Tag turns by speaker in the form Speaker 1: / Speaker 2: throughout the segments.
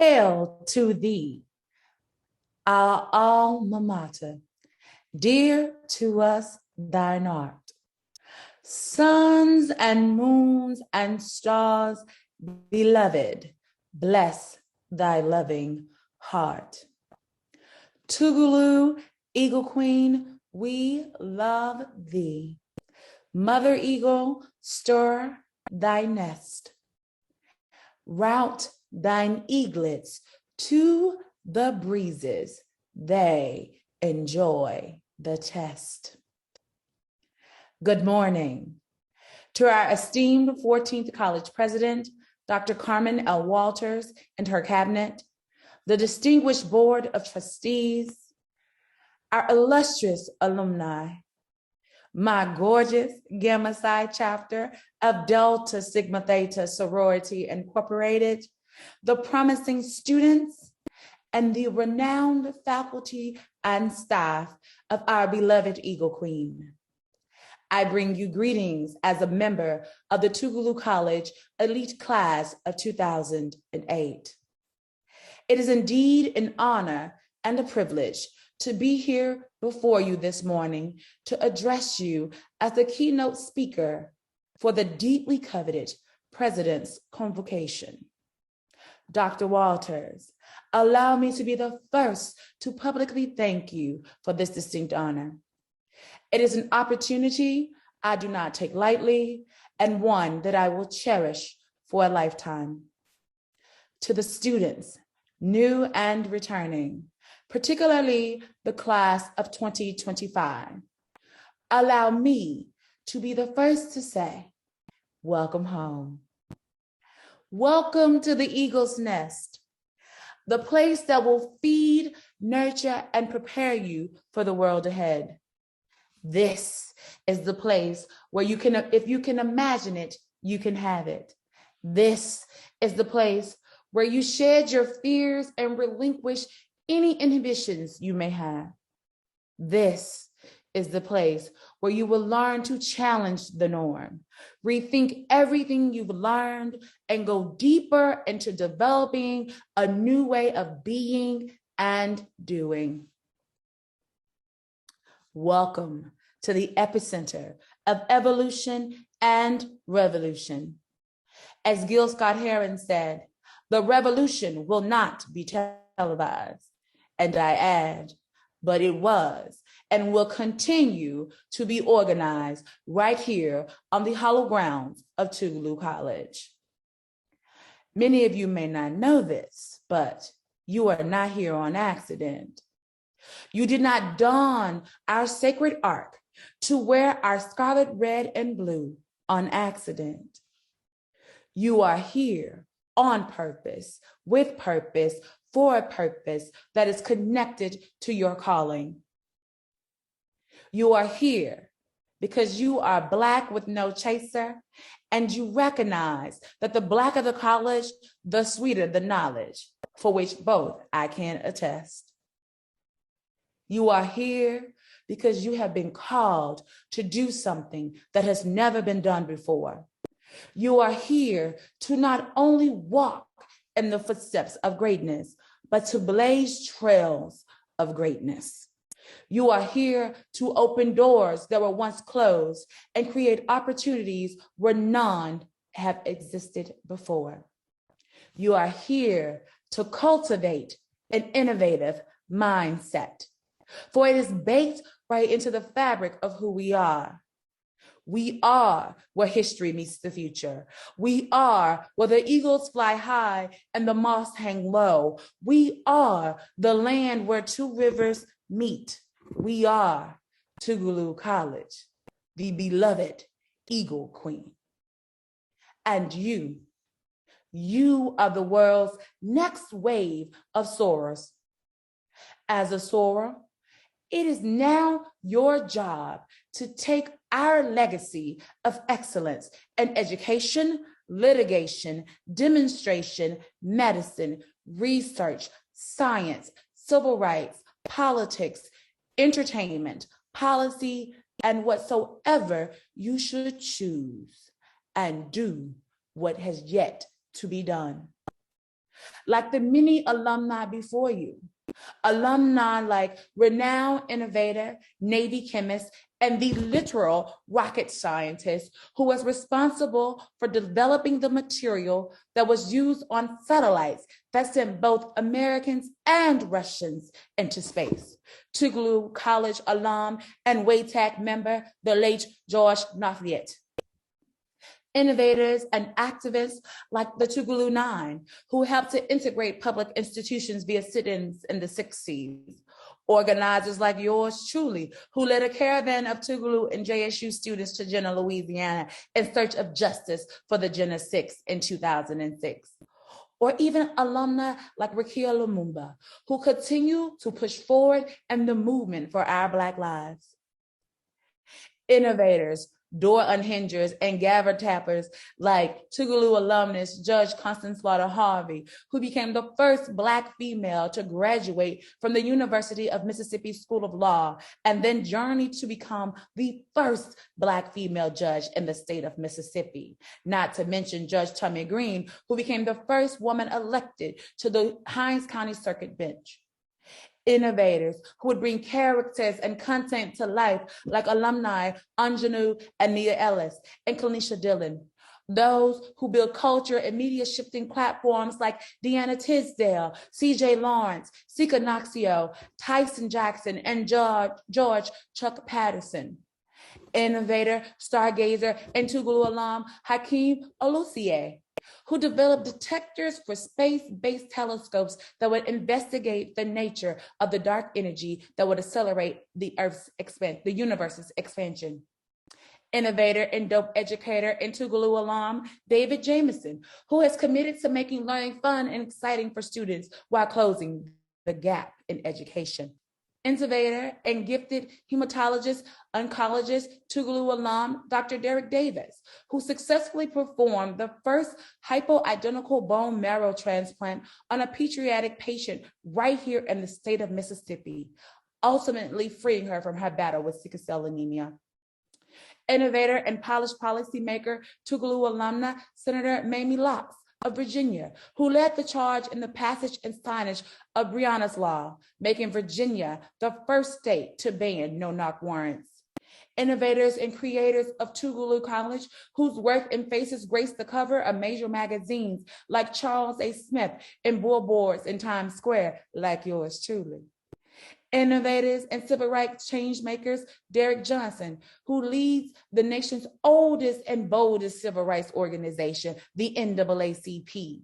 Speaker 1: Hail to thee, our alma mater, dear to us thine art. Suns and moons and stars, beloved, bless thy loving heart. Tougaloo, Eagle Queen, we love thee. Mother Eagle, stir thy nest. Route thine eaglets to the breezes, they enjoy the test. Good morning to our esteemed 14th College President, Dr. Carmen L. Walters, and her cabinet, the distinguished Board of Trustees, our illustrious alumni, my gorgeous Gamma Psi chapter of Delta Sigma Theta Sorority Incorporated, the promising students, and the renowned faculty and staff of our beloved Eagle Queen. I bring you greetings as a member of the Tougaloo College Elite Class of 2008. It is indeed an honor and a privilege to be here before you this morning to address you as the keynote speaker for the deeply coveted President's Convocation. Dr. Walters, allow me to be the first to publicly thank you for this distinct honor. It is an opportunity I do not take lightly and one that I will cherish for a lifetime. To the students, new and returning, particularly the class of 2025, allow me to be the first to say, welcome home. Welcome to the Eagle's Nest, the place that will feed, nurture, and prepare you for the world ahead. This is the place where you can, if you can imagine it, you can have it. This is the place where you shed your fears and relinquish any inhibitions you may have. This is the place where you will learn to challenge the norm, rethink everything you've learned, and go deeper into developing a new way of being and doing. Welcome to the epicenter of evolution and revolution. As Gil Scott-Heron said, the revolution will not be televised. And I add, but it was and will continue to be organized right here on the hallowed grounds of Tougaloo College. Many of you may not know this, but you are not here on accident. You did not don our sacred ark to wear our scarlet, red, and blue on accident. You are here on purpose, with purpose, for a purpose that is connected to your calling. You are here because you are Black with no chaser, and you recognize that the Blacker the college, the sweeter the knowledge, for which both I can attest. You are here because you have been called to do something that has never been done before. You are here to not only walk in the footsteps of greatness, but to blaze trails of greatness. You are here to open doors that were once closed and create opportunities where none have existed before. You are here to cultivate an innovative mindset, for it is baked right into the fabric of who we are. We are where history meets the future. We are where the eagles fly high and the moths hang low. We are the land where two rivers meet. We are Tougaloo College, the beloved Eagle Queen. And you are the world's next wave of soarers. As a soarer, it is now your job to take our legacy of excellence in education, litigation, demonstration, medicine, research, science, civil rights, politics, entertainment, policy, and whatsoever you should choose, and do what has yet to be done. Like the many alumni before you. Alumni like renowned innovator, Navy chemist, and the literal rocket scientist who was responsible for developing the material that was used on satellites that sent both Americans and Russians into space. Tougaloo College alum and WATAC member, the late George Lafayette. Innovators and activists like the Tougaloo Nine, who helped to integrate public institutions via sit-ins in the 60s. Organizers like yours truly, who led a caravan of Tougaloo and JSU students to Jena, Louisiana, in search of justice for the Jena 6 in 2006. Or even alumni like Waikinya Lumumba, who continue to push forward in the movement for our Black lives. Innovators, door unhingers, and gavel tappers like Tougaloo alumnus Judge Constance Slaughter Harvey, who became the first Black female to graduate from the University of Mississippi School of Law, and then journeyed to become the first Black female judge in the state of Mississippi. Not to mention Judge Tommy Green, who became the first woman elected to the Hinds County Circuit Bench. Innovators who would bring characters and content to life like alumni Anjanou and Nia Ellis and Kanisha Dillon. Those who build culture and media shifting platforms like Deanna Tisdale, CJ Lawrence, Sika Noxio, Tyson Jackson, and George Chuck Patterson. Innovator, stargazer, and Tougaloo alum Hakeem Olusie, who developed detectors for space-based telescopes that would investigate the nature of the dark energy that would accelerate the universe's expansion. Innovator and dope educator and Tougaloo alum David Jameson, who has committed to making learning fun and exciting for students while closing the gap in education. Innovator and gifted hematologist, oncologist, Tougaloo alum, Dr. Derek Davis, who successfully performed the first hypoidentical bone marrow transplant on a pediatric patient right here in the state of Mississippi, ultimately freeing her from her battle with sickle cell anemia. Innovator and polished policymaker, Tougaloo alumna, Senator Mamie Locke of Virginia, who led the charge in the passage and signage of Breonna's Law, making Virginia the first state to ban no-knock warrants. Innovators and creators of Tougaloo College, whose work and faces grace the cover of major magazines like Charles A. Smith and billboards in Times Square, like yours truly. Innovators and civil rights change makers, Derek Johnson, who leads the nation's oldest and boldest civil rights organization, the NAACP,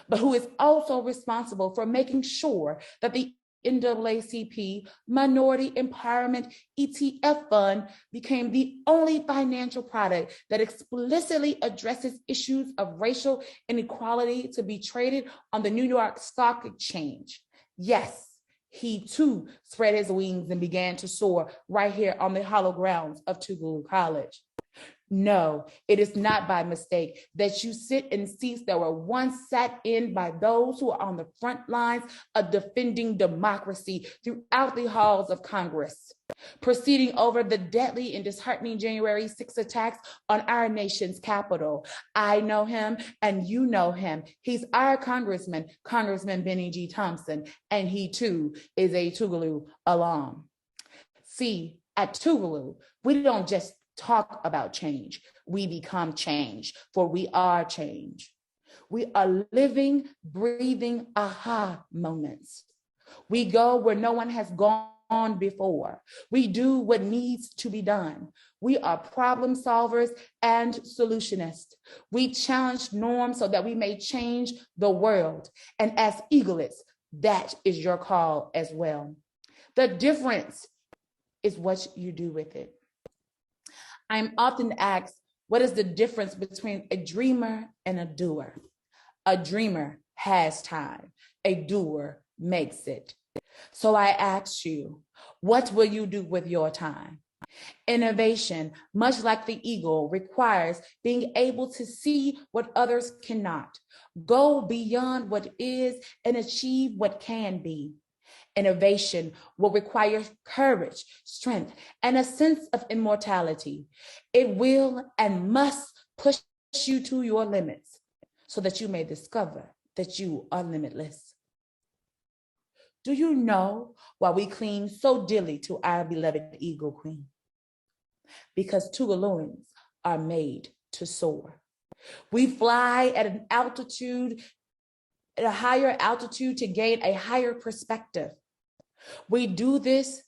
Speaker 1: but who is also responsible for making sure that the NAACP Minority Empowerment ETF Fund became the only financial product that explicitly addresses issues of racial inequality to be traded on the New York Stock Exchange. Yes, he too spread his wings and began to soar right here on the hollow grounds of Tougaloo College. No, it is not by mistake that you sit in seats that were once sat in by those who are on the front lines of defending democracy throughout the halls of Congress, proceeding over the deadly and disheartening January 6 attacks on our nation's capital. I know him and you know him. He's our congressman, Congressman Benny G. Thompson, and he too is a Tougaloo alum. See, at Tougaloo, we don't just talk about change, we become change, for we are change. We are living, breathing aha moments. We go where no one has gone before. We do what needs to be done. We are problem solvers and solutionists. We challenge norms so that we may change the world. And as eaglets, that is your call as well. The difference is what you do with it. I'm often asked, what is the difference between a dreamer and a doer? A dreamer has time, a doer makes it. So I ask you, what will you do with your time? Innovation, much like the eagle, requires being able to see what others cannot, go beyond what is and achieve what can be. Innovation will require courage, strength, and a sense of immortality. It will and must push you to your limits so that you may discover that you are limitless. Do you know why we cling so dearly to our beloved Eagle Queen? Because Tougalooans are made to soar. We fly at an altitude, at a higher altitude to gain a higher perspective. We do this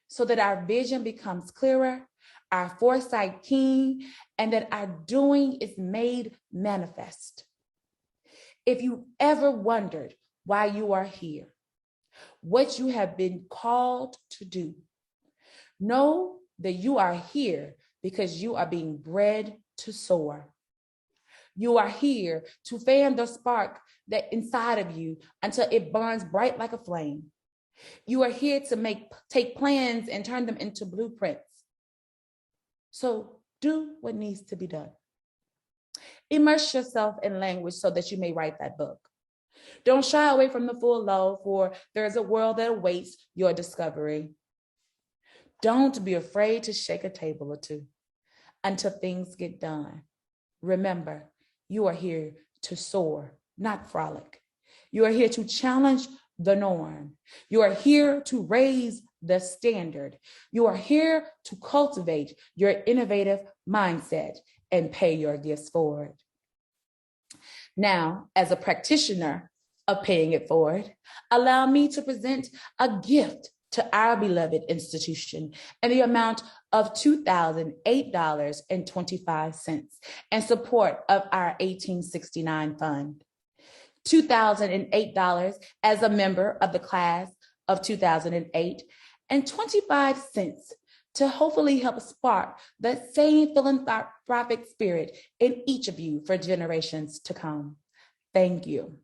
Speaker 1: so that our vision becomes clearer, our foresight keen, and that our doing is made manifest. If you ever wondered why you are here, what you have been called to do, know that you are here because you are being bred to soar. You are here to fan the spark that inside of you until it burns bright like a flame. You are here to take plans and turn them into blueprints. So do what needs to be done. Immerse yourself in language so that you may write that book. Don't shy away from the full loaf, for there is a world that awaits your discovery. Don't be afraid to shake a table or two until things get done. Remember, you are here to soar, not frolic. You are here to challenge the norm. You are here to raise the standard. You are here to cultivate your innovative mindset and pay your gifts forward. Now, as a practitioner of paying it forward, allow me to present a gift to our beloved institution in the amount of $2,008.25 in support of our 1869 fund. $2,008 as a member of the class of 2008, and 25 cents to hopefully help spark that same philanthropic spirit in each of you for generations to come. Thank you.